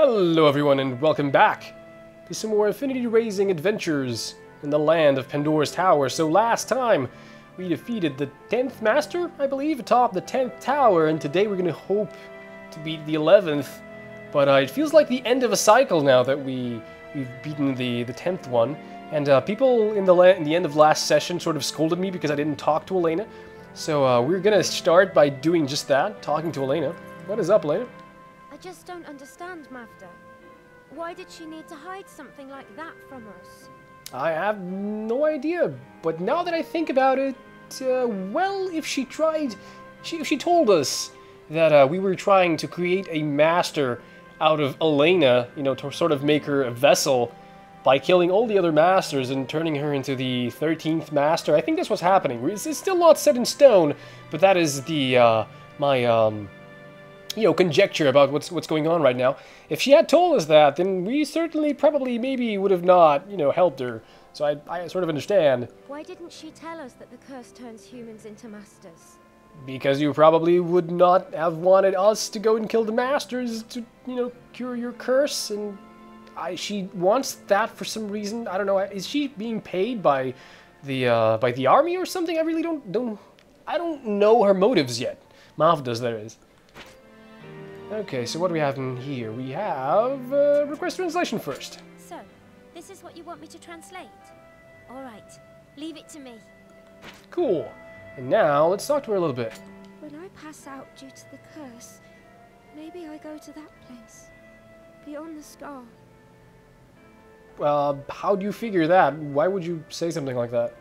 Hello everyone and welcome back to some more affinity raising adventures in the land of Pandora's Tower. So last time we defeated the 10th master, I believe, atop the 10th tower, and today we're going to hope to beat the 11th. But it feels like the end of a cycle now that we've beaten the 10th one. And people in the end of last session sort of scolded me because I didn't talk to Elena. So we're going to start by doing just that, talking to Elena. What is up, Elena? I just don't understand, Mavda. Why did she need to hide something like that from us? I have no idea, but now that I think about it, well, if she told us that we were trying to create a master out of Elena, you know, to sort of make her a vessel by killing all the other masters and turning her into the 13th master, I think that's what's happening. It's still not set in stone, but that is the, you know, conjecture about what's going on right now. If she had told us that, then we certainly maybe would have not, you know, helped her. So I sort of understand. Why didn't she tell us that the curse turns humans into masters? Because you probably would not have wanted us to go and kill the masters to, you know, cure your curse, and she wants that for some reason. I don't know. Is she being paid by the army or something? I really I don't know her motives yet. Mavda's there is. Okay, so what do we have in here? We have request translation first. So, this is what you want me to translate? Alright, leave it to me. Cool. And now, let's talk to her a little bit. When I pass out due to the curse, maybe I go to that place, beyond the scar. Well, how do you figure that? Why would you say something like that?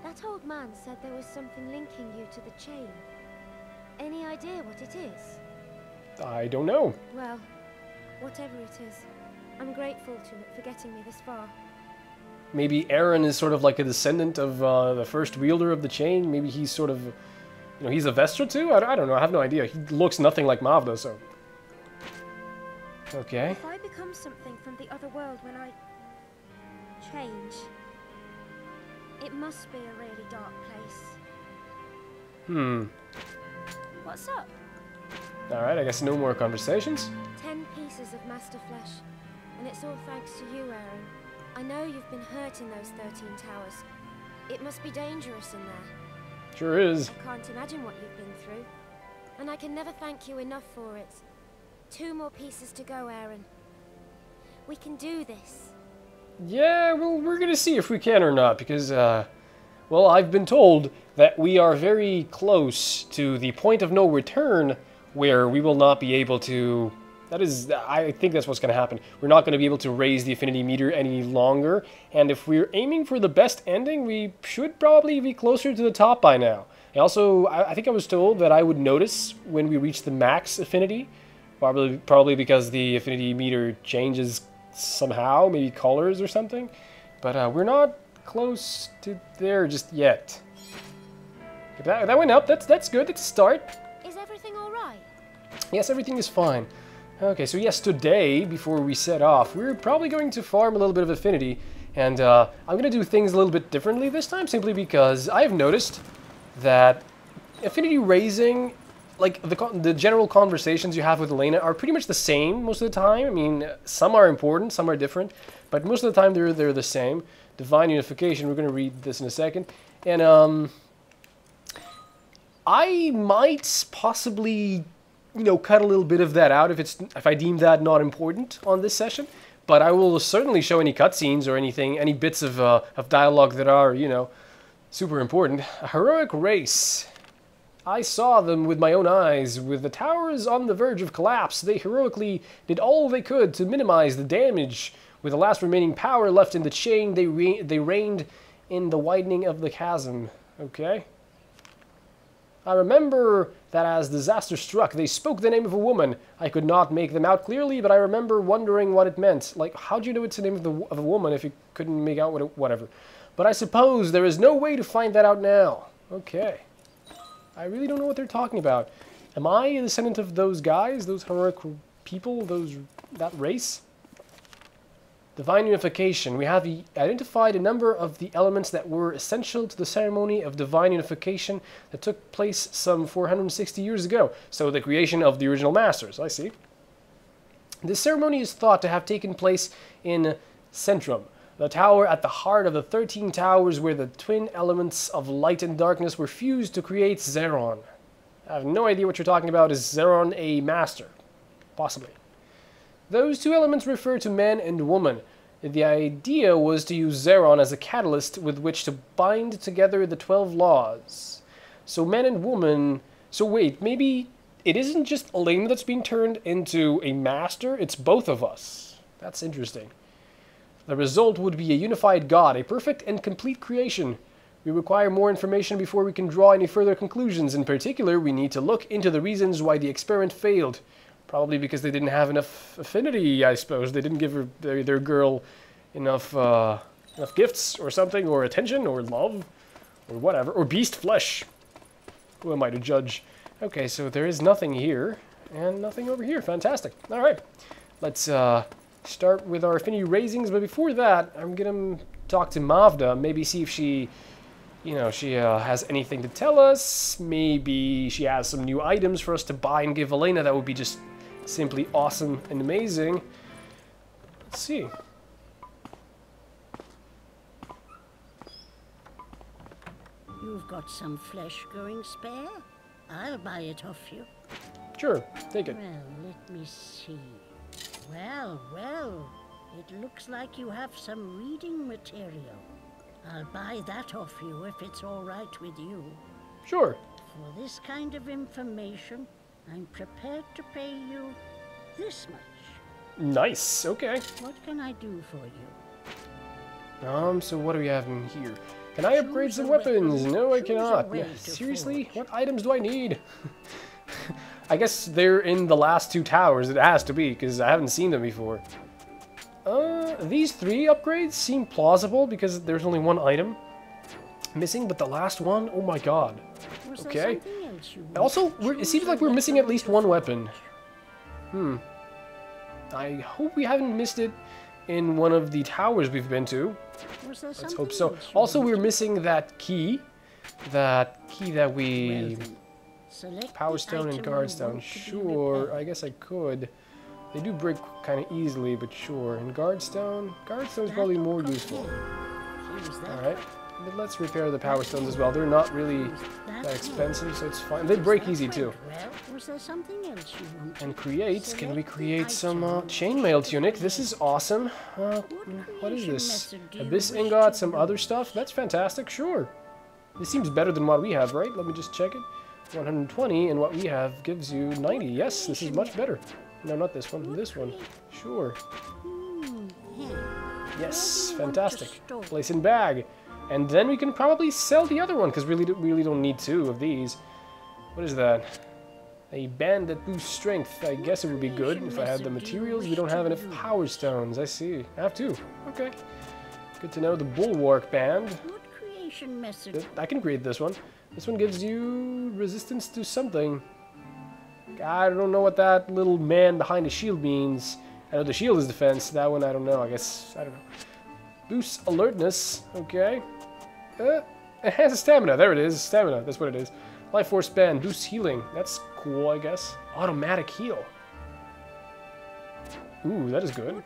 That old man said there was something linking you to the chain. Any idea what it is? I don't know. Well, whatever it is, I'm grateful to it for getting me this far. Maybe Aaron is sort of like a descendant of the first wielder of the chain. Maybe he's sort of, you know, he's a Vestra too? I don't know, I have no idea. He looks nothing like Mavda, so... Okay. If I become something from the other world when I... change... it must be a really dark place. What's up? Alright, I guess no more conversations. 10 pieces of master flesh, and it's all thanks to you, Aaron. I know you've been hurt in those 13 towers. It must be dangerous in there. Sure is. I can't imagine what you've been through, and I can never thank you enough for it. 2 more pieces to go, Aaron. We can do this. Yeah, well, we're gonna see if we can or not, because, well, I've been told that we are very close to the point of no return where we will not be able to... That is, I think that's what's going to happen. We're not going to be able to raise the affinity meter any longer, and if we're aiming for the best ending, we should probably be closer to the top by now. I think I was told that I would notice when we reach the max affinity, probably because the affinity meter changes somehow, maybe colors or something, but we're not close to there just yet. That went up. That's good. That's a start. Is everything all right? Yes, everything is fine. Okay, so yes, today, before we set off, we're probably going to farm a little bit of affinity, and I'm going to do things a little bit differently this time, simply because I've noticed that affinity raising, like the general conversations you have with Elena, are pretty much the same most of the time. I mean, some are important, some are different, but most of the time they're the same. Divine unification, we're going to read this in a second, and I might possibly, you know, cut a little bit of that out if I deem that not important on this session. But I will certainly show any cutscenes or anything, any bits of dialogue that are, you know, super important. A heroic race. I saw them with my own eyes. With the towers on the verge of collapse, they heroically did all they could to minimize the damage. With the last remaining power left in the chain, they reigned in the widening of the chasm. Okay. I remember that as disaster struck, they spoke the name of a woman. I could not make them out clearly, but I remember wondering what it meant. Like, how'd you know it's the name of a woman if you couldn't make out whatever? But I suppose there is no way to find that out now. Okay. I really don't know what they're talking about. Am I a descendant of those guys, those heroic people, that race? Divine unification. We have identified a number of the elements that were essential to the ceremony of divine unification that took place some 460 years ago. So the creation of the original masters, I see. This ceremony is thought to have taken place in Centrum, the tower at the heart of the 13 towers where the twin elements of light and darkness were fused to create Zeron. I have no idea what you're talking about. Is Zeron a master? Possibly. Those two elements refer to man and woman. The idea was to use Zeron as a catalyst with which to bind together the 12 laws. So man and woman... So wait, maybe it isn't just Elena that's being turned into a master? It's both of us. That's interesting. The result would be a unified god, a perfect and complete creation. We require more information before we can draw any further conclusions. In particular, we need to look into the reasons why the experiment failed. Probably because they didn't have enough affinity, I suppose. They didn't give their girl enough gifts or something, or attention, or love, or whatever. Or beast flesh. Who am I to judge? Okay, so there is nothing here, and nothing over here. Fantastic. Alright, let's start with our affinity raisings, but before that, I'm gonna talk to Mavda, maybe see if she, you know, she has anything to tell us. Maybe she has some new items for us to buy and give Elena. That would be just simply awesome and amazing. Let's see. You've got some flesh growing spare? I'll buy it off you. Sure, take it. Well, let me see. Well, it looks like you have some reading material. I'll buy that off you if it's all right with you. Sure. For this kind of information, I'm prepared to pay you this much. Nice, okay. What can I do for you? So what do we have in here? Can I upgrade some weapons? No, I cannot. Yeah, seriously? What items do I need? I guess they're in the last two towers. It has to be, because I haven't seen them before. These three upgrades seem plausible, because there's only one item missing, but the last one, oh my god. Okay. Also, it seems like we're missing at least one weapon. I hope we haven't missed it in one of the towers we've been to. Let's hope so. Also, we're missing that key. That key that we... Power Stone and Guard Stone. Sure, I guess I could. They do break kind of easily, but sure. And Guard Stone? Guard Stone is probably more useful. Alright. But let's repair the Power Stones as well. They're not really that expensive, so it's fine. They break easy too. And create, can we create some chainmail tunic? This is awesome. What is this? Abyss ingot, some other stuff? That's fantastic, sure. This seems better than what we have, right? Let me just check it. 120, and what we have gives you 90. Yes, this is much better. No, not this one. This one. Sure. Yes, fantastic. Place in bag. And then we can probably sell the other one, because we really don't need two of these. What is that? A band that boosts strength. I guess it would be good if I had the materials. We don't have enough power stones. I see. I have two. Okay. Good to know. The Bulwark band. I can create this one. This one gives you resistance to something. I don't know what that little man behind the shield means. I know the shield is defense. That one I don't know. I guess, I don't know. Boosts alertness. Okay. Enhances stamina. There it is. Stamina. That's what it is. Life Force Band. Boosts healing. That's cool, I guess. Automatic heal. Ooh, that is good.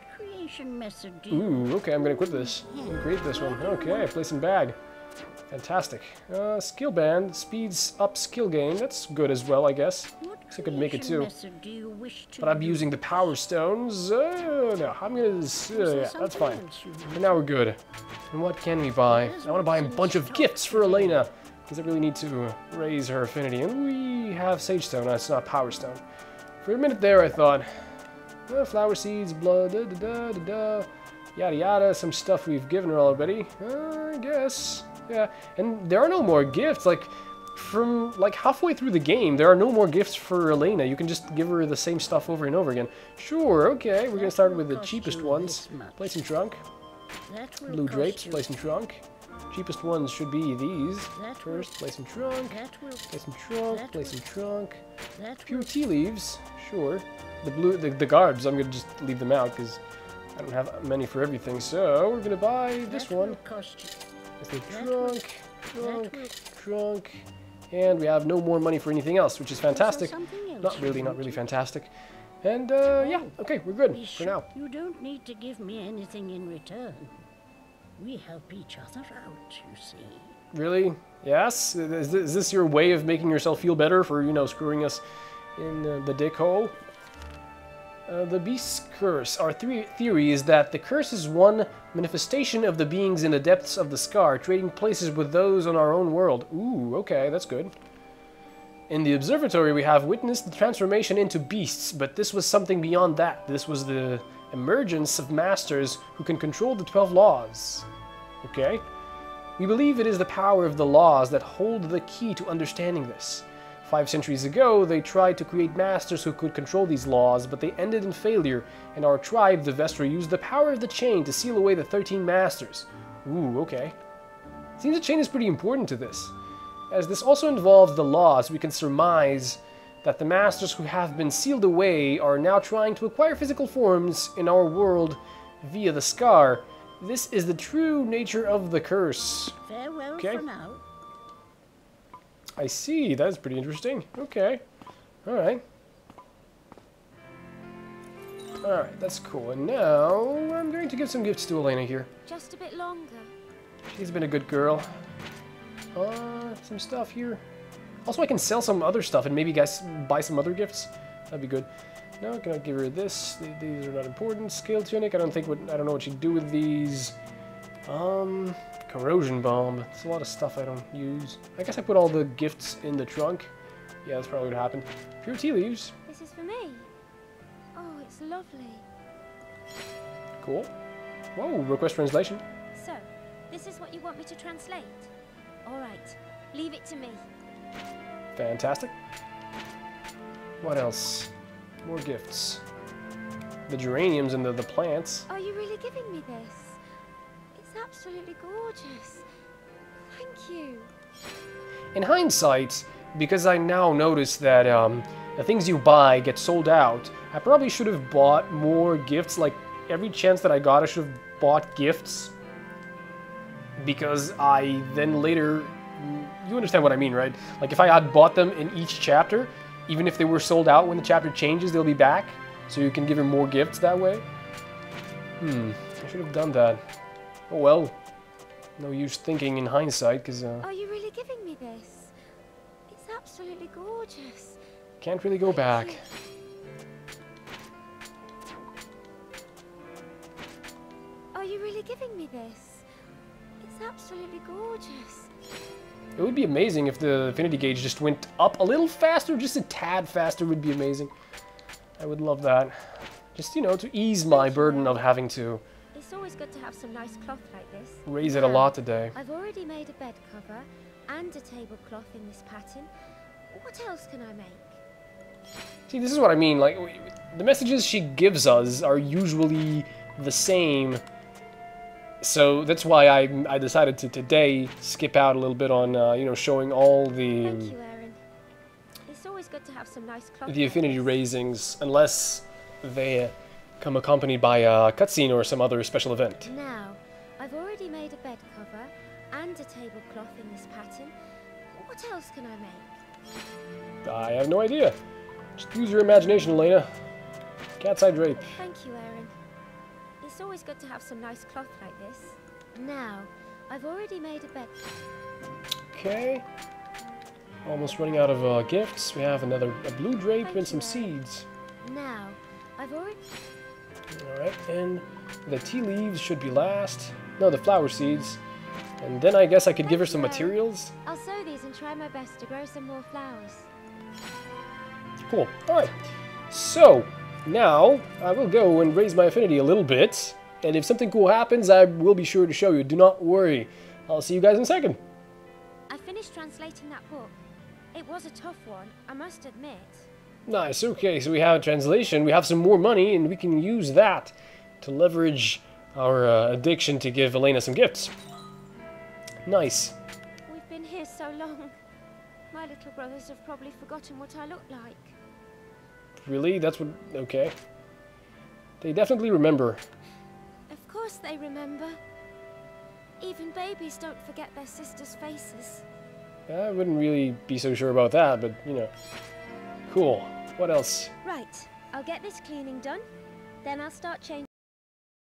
Ooh, okay. I'm going to equip this. I'm going to create this one. Okay. Place in bag. Fantastic. Skill band. Speeds up skill gain. That's good as well, I guess. So I could make it too. But I'm using the power stones. No, I'm gonna... yeah, that's fine. And now we're good. And what can we buy? I want to buy a bunch of gifts for Elena, because I really need to raise her affinity. And we have Sage Stone. That's not Power Stone. For a minute there, I thought... flower seeds, blood, yada yada. Some stuff we've given her already. I guess. Yeah. And there are no more gifts. Like... From, like, halfway through the game, there are no more gifts for Elena. You can just give her the same stuff over and over again. Sure, okay, we're gonna start with the cheapest ones. Place in trunk. Blue drapes, place in trunk. Cheapest ones should be these. First, place in trunk. Place in trunk, place in trunk. Pure tea leaves, sure. The garbs, I'm gonna just leave them out, because I don't have many for everything. So, we're gonna buy this one. Place in trunk. And we have no more money for anything else, which is fantastic. Not really fantastic. And, yeah, okay, we're good Be for sure now. you don't need to give me anything in return. We help each other out, you see. Really? Yes? Is this your way of making yourself feel better for, you know, screwing us in the dick hole? The beast's curse. Our theory is that the curse is one manifestation of the beings in the depths of the scar, trading places with those on our own world. Ooh, okay, that's good. In the observatory, we have witnessed the transformation into beasts, but this was something beyond that. This was the emergence of masters who can control the 12 laws. Okay? We believe it is the power of the laws that hold the key to understanding this. 5 centuries ago, they tried to create masters who could control these laws, but they ended in failure, and our tribe, the Vestra, used the power of the chain to seal away the 13 masters. Ooh, okay. Seems the chain is pretty important to this. As this also involves the laws, we can surmise that the masters who have been sealed away are now trying to acquire physical forms in our world via the scar. This is the true nature of the curse. Farewell Okay. for now. I see, that's pretty interesting. Okay. Alright. Alright, that's cool. And now I'm going to give some gifts to Elena here. Just a bit longer. She's been a good girl. Some stuff here. Also, I can sell some other stuff and maybe you guys buy some other gifts. That'd be good. No, can I give her this? These are not important. Scale tunic. I don't know what she'd do with these. Corrosion bomb. It's a lot of stuff I don't use. I guess I put all the gifts in the trunk. Yeah, that's probably what happened. Pure tea leaves. This is for me. Oh, it's lovely. Cool. Whoa, request translation. So, this is what you want me to translate? All right, leave it to me. Fantastic. What else? More gifts. The geraniums and the plants. Are you really giving me this? It's absolutely gorgeous. Thank you. In hindsight, because I now notice that the things you buy get sold out, I probably should have bought more gifts. Like, every chance that I got, I should have bought gifts. Because I then later... You understand what I mean, right? Like, if I had bought them in each chapter, even if they were sold out when the chapter changes, they'll be back. So you can give him more gifts that way. I should have done that. Oh well. No use thinking in hindsight, because... Are you really giving me this? It's absolutely gorgeous. Can't really go back. Are you really giving me this? It's absolutely gorgeous. It would be amazing if the affinity gauge just went up a little faster, just a tad faster would be amazing. I would love that. Just, you know, to ease my burden of having to It's always good to have some nice cloth like this. raise it a lot today. I've already made a bed cover and a tablecloth in this pattern. What else can I make? See, this is what I mean, like, the messages she gives us are usually the same. So that's why I decided to today skip out a little bit on, you know, showing all the... Thank you, Aaron. It's always good to have some nice cloth. the affinity raisings, unless they come accompanied by a cutscene or some other special event. Now, I've already made a bed cover and a tablecloth in this pattern. What else can I make? I have no idea. Just use your imagination, Elena. Cat's eye drape. Thank you, Aaron. It's always good to have some nice cloth like this. Now, I've already made a bed. Okay. Almost running out of gifts. We have a blue drape Thank and some you, Aaron. seeds. Now, I've already... Alright, and the tea leaves should be last. No, the flower seeds. And then I guess I could give her some Thank you, Aaron. materials. I'll sow these and try my best to grow some more flowers. Cool. Alright. So, now I will go and raise my affinity a little bit. And if something cool happens, I will be sure to show you. Do not worry. I'll see you guys in a second. I finished translating that book. It was a tough one, I must admit. Nice. Okay, so we have a translation. We have some more money, and we can use that to leverage our addiction to give Elena some gifts. Nice. We've been here so long. My little brothers have probably forgotten what I look like. Really? That's what... Okay. They definitely remember. Of course they remember. Even babies don't forget their sisters' faces. I wouldn't really be so sure about that, but, you know. Cool. What else? Right, I'll get this cleaning done, then I'll start changing